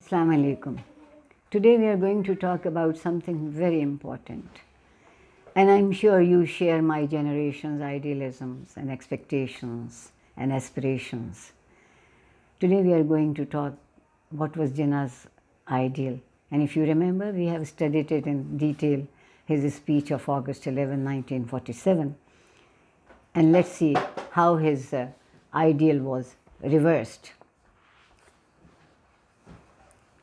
Assalamu alaikum. Today we are going to talk about something very important. And I'm sure you share my generation's idealisms and expectations and aspirations. Today we are going to talk what was Jinnah's ideal. And if you remember, we have studied it in detail, his speech of August 11, 1947. And let's see how his ideal was reversed.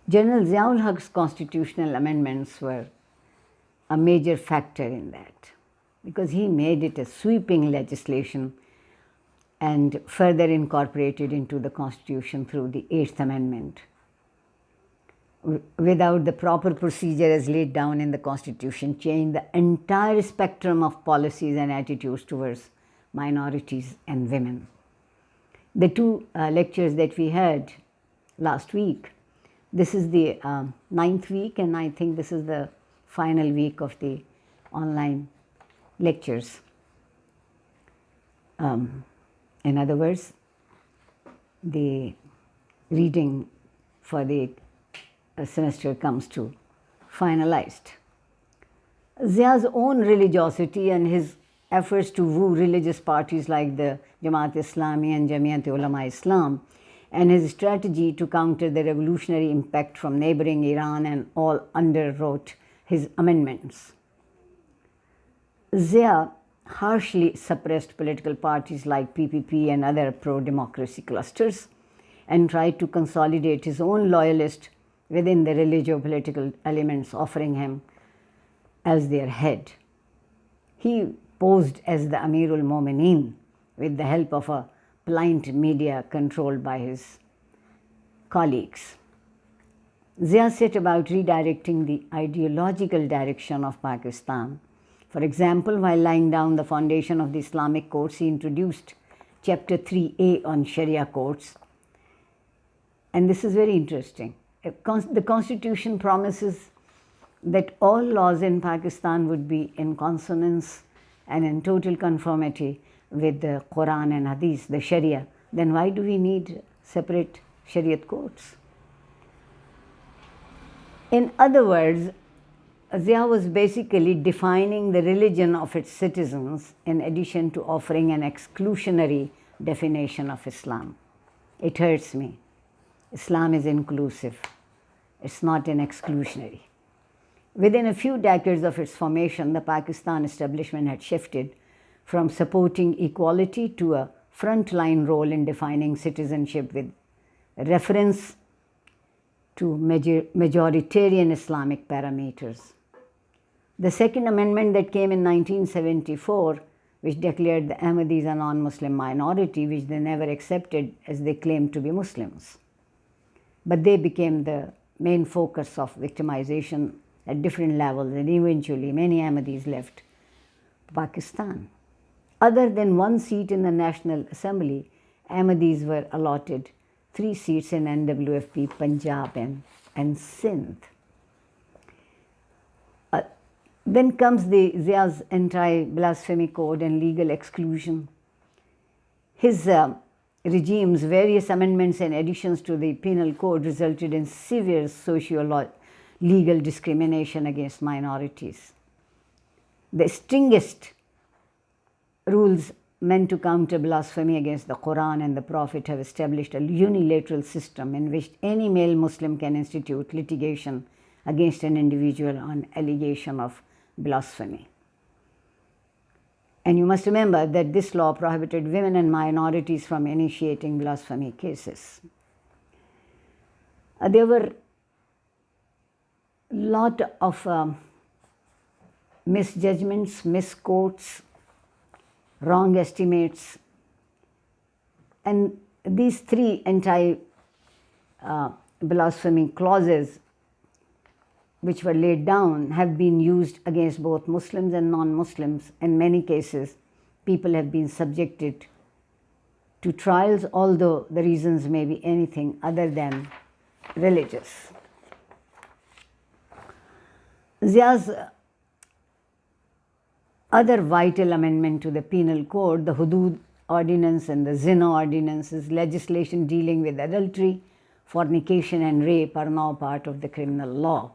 General Ziaul Haq's constitutional amendments were a major factor in that, because he made it a sweeping legislation and further incorporated into the Constitution through the 8th Amendment. Without the proper procedure as laid down in the Constitution, changed the entire spectrum of policies and attitudes towards minorities and women. The two lectures that we had last week, this is the 9th week, and I think this is the final week of the online lectures. In other words, the reading for the semester comes to finalized. Zia's own religiosity and his efforts to woo religious parties like the Jamaat Islami and Jamiat Ulama Islam, and his strategy to counter the revolutionary impact from neighboring Iran, and all underwrote his amendments. Zia harshly suppressed political parties like PPP and other pro-democracy clusters and tried to consolidate his own loyalists within the religio-political elements, offering him as their head. He posed as the Amirul Momineen with the help of a pliant media controlled by his colleagues. Zia set about redirecting the ideological direction of Pakistan. For example, while laying down the foundation of the Islamic courts, he introduced Chapter 3A on Sharia courts. And this is very interesting. The Constitution promises that all laws in Pakistan would be in consonance and in total conformity with the Quran and Hadith, the Sharia. Then why do we need separate Shariat courts? In other words, Zia was basically defining the religion of its citizens in addition to offering an exclusionary definition of Islam. It hurts me. Islam is inclusive. It's not an exclusionary. Within a few decades of its formation, the Pakistan establishment had shifted from supporting equality to a frontline role in defining citizenship with reference to majoritarian Islamic parameters. The Second Amendment that came in 1974, which declared the Ahmadis a non-Muslim minority, which they never accepted as they claimed to be Muslims. But they became the main focus of victimization at different levels, and eventually many Ahmadis left Pakistan. Other than one seat in the National Assembly, Ahmadis were allotted 3 seats in NWFP, Punjab and Sindh. Then comes the Zia's anti-blasphemy code and legal exclusion. His regime's various amendments and additions to the penal code resulted in severe socio-legal discrimination against minorities. The stringest rules meant to counter blasphemy against the Quran and the Prophet have established a unilateral system in which any male Muslim can institute litigation against an individual on allegation of blasphemy. And you must remember that this law prohibited women and minorities from initiating blasphemy cases. There were a lot of misjudgments, misquotes, wrong estimates, and these 3 anti-blasphemy clauses which were laid down have been used against both Muslims and non-Muslims. In many cases, people have been subjected to trials, although the reasons may be anything other than religious. Zia's other vital amendment to the penal code, the Hudud Ordinance and the Jinnah Ordinances, legislation dealing with adultery, fornication and rape are now part of the criminal law.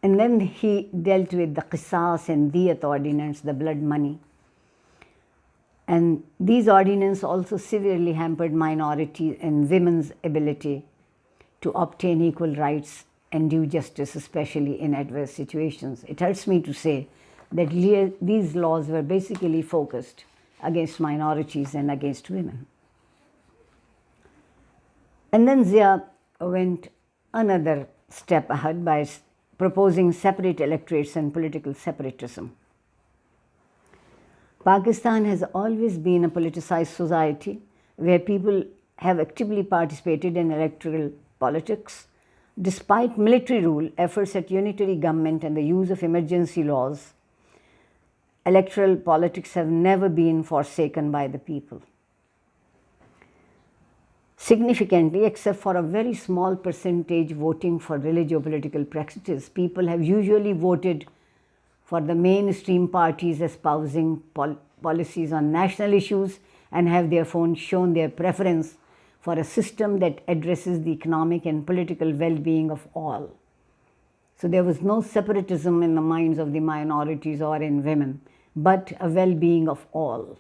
And then he dealt with the qisas and diyat ordinance, the blood money. And these ordinances also severely hampered minority and women's ability to obtain equal rights and due justice, especially in adverse situations. It hurts me to say that these laws were basically focused against minorities and against women. And then Zia went another step ahead by proposing separate electorates and political separatism. Pakistan has always been a politicized society where people have actively participated in electoral politics. Despite military rule, efforts at unitary government and the use of emergency laws, electoral politics have never been forsaken by the people. Significantly, except for a very small percentage voting for religio-political practices, people have usually voted for the mainstream parties espousing policies on national issues and have therefore shown their preference for a system that addresses the economic and political well-being of all. So there was no separatism in the minds of the minorities or in women, but a well-being of all.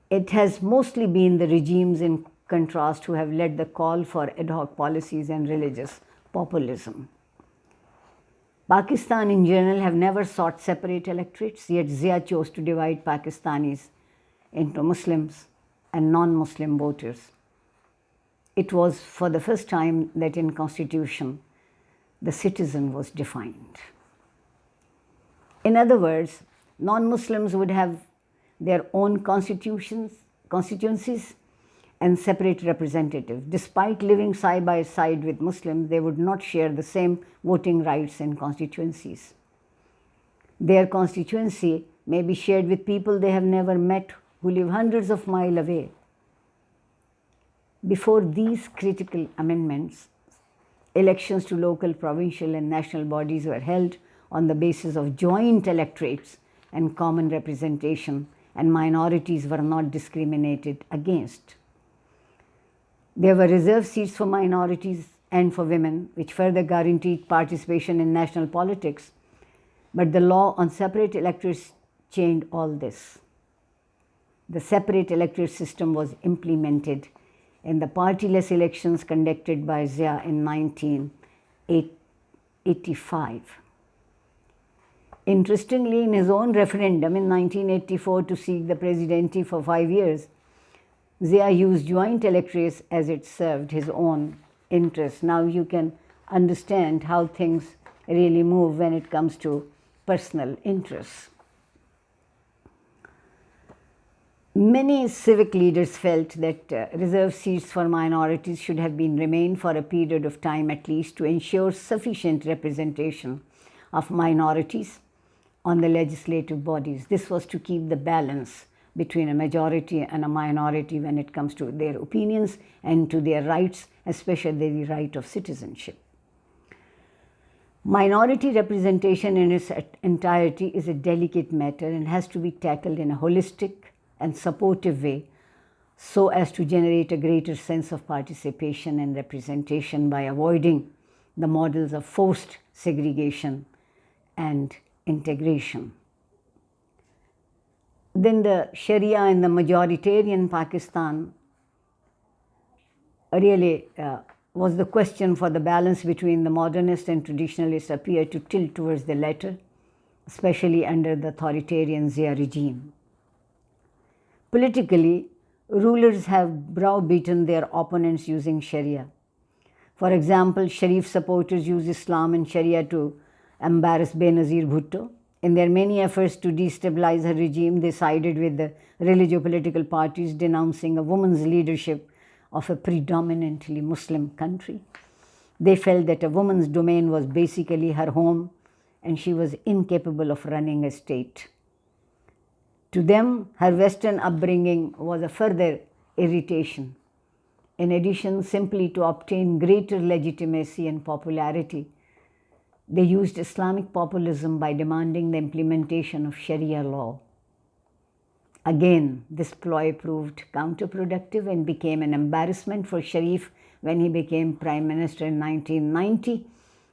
It has mostly been the regimes in contrast who have led the call for ad hoc policies and religious populism. Pakistan in general have never sought separate electorates, yet Zia chose to divide Pakistanis into Muslims and non-Muslim voters. It was for the first time that in Constitution the citizen was defined. In other words, non-Muslims would have their own constituencies and separate representatives. Despite living side by side with Muslims, they would not share the same voting rights and constituencies. Their constituency may be shared with people they have never met who live hundreds of miles away. Before these critical amendments, elections to local, provincial and national bodies were held on the basis of joint electorates and common representation, and minorities were not discriminated against. There were reserved seats for minorities and for women, which further guaranteed participation in national politics, but the law on separate electorates changed all this. The separate electorate system was implemented in the partyless elections conducted by Zia in 1985. Interestingly, in his own referendum in 1984 to seek the presidency for 5 years, Zia used joint electorates as it served his own interests. Now you can understand how things really move when it comes to personal interests. Many civic leaders felt that reserved seats for minorities should have been remained for a period of time at least to ensure sufficient representation of minorities on the legislative bodies. This was to keep the balance between a majority and a minority when it comes to their opinions and to their rights, especially the right of citizenship. Minority representation in its entirety is a delicate matter and has to be tackled in a holistic and supportive way so as to generate a greater sense of participation and representation by avoiding the models of forced segregation and integration. Then the Sharia in the majoritarian Pakistan really was the question for the balance between the modernist and traditionalists appeared to tilt towards the latter, especially under the authoritarian Zia regime. Politically, rulers have browbeaten their opponents using Sharia. For example, Sharif supporters use Islam and Sharia to embarrass Benazir Bhutto. In their many efforts to destabilize her regime, they sided with the religio-political parties, denouncing a woman's leadership of a predominantly Muslim country. They felt that a woman's domain was basically her home and she was incapable of running a state. To them, her Western upbringing was a further irritation. In addition, simply to obtain greater legitimacy and popularity, they used Islamic populism by demanding the implementation of Sharia law. Again, this ploy proved counterproductive and became an embarrassment for Sharif when he became Prime Minister in 1990.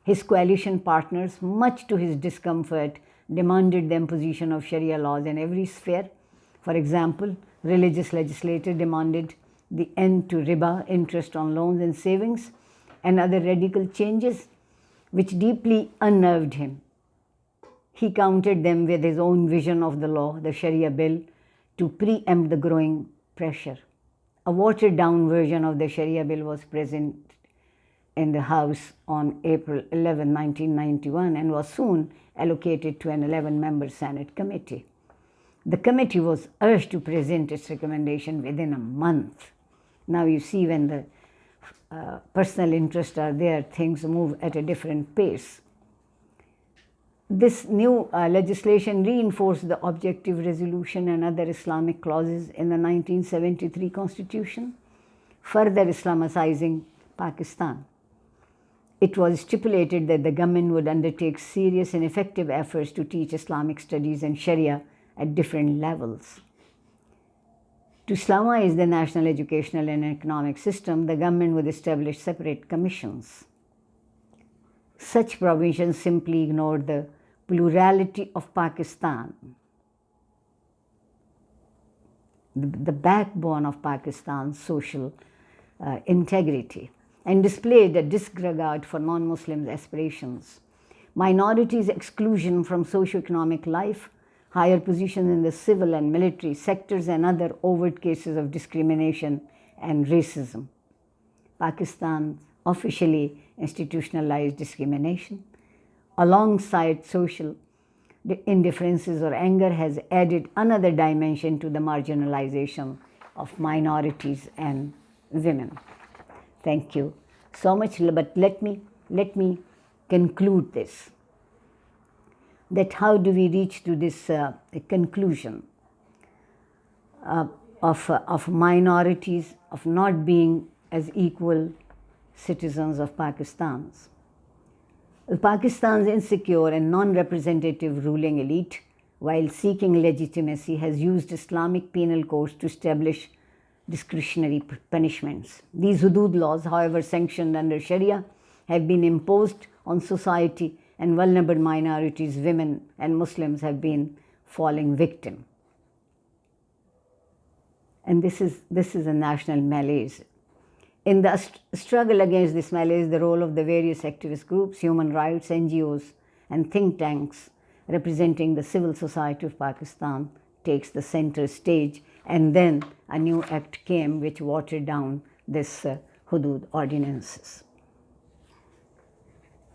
His coalition partners, much to his discomfort, demanded the imposition of Sharia laws in every sphere. For example, religious legislators demanded the end to riba, interest on loans and savings, and other radical changes which deeply unnerved him. He countered them with his own vision of the law, the Sharia bill, to preempt the growing pressure. A watered-down version of the Sharia bill was present in the House on April 11, 1991, and was soon allocated to an 11-member Senate committee. The committee was urged to present its recommendation within a month. Now you see, when the personal interests are there, things move at a different pace. This new legislation reinforced the objective resolution and other Islamic clauses in the 1973 Constitution, further Islamicizing Pakistan. It was stipulated that the government would undertake serious and effective efforts to teach Islamic studies and Sharia at different levels. To Islamize the national educational and economic system, the government would establish separate commissions. Such provisions simply ignored the plurality of Pakistan, the backbone of Pakistan's social integrity, and displayed a disregard for non-Muslims' aspirations. Minorities' exclusion from socio-economic life, higher positions in the civil and military sectors, and other overt cases of discrimination and racism. Pakistan officially institutionalized discrimination, alongside social indifferences or anger, has added another dimension to the marginalization of minorities and women. Thank you so much, but let me conclude this. That how do we reach to this conclusion of minorities, of not being as equal citizens of Pakistan? Pakistan's insecure and non-representative ruling elite, while seeking legitimacy, has used Islamic penal codes to establish discretionary punishments. These hudud laws, however sanctioned under Sharia, have been imposed on society, and vulnerable minorities, women and Muslims, have been falling victim. And this is a national malaise. In the struggle against this malaise, the role of the various activist groups, human rights, NGOs, and think tanks representing the civil society of Pakistan takes the center stage. And then a new act came which watered down this hudud ordinances.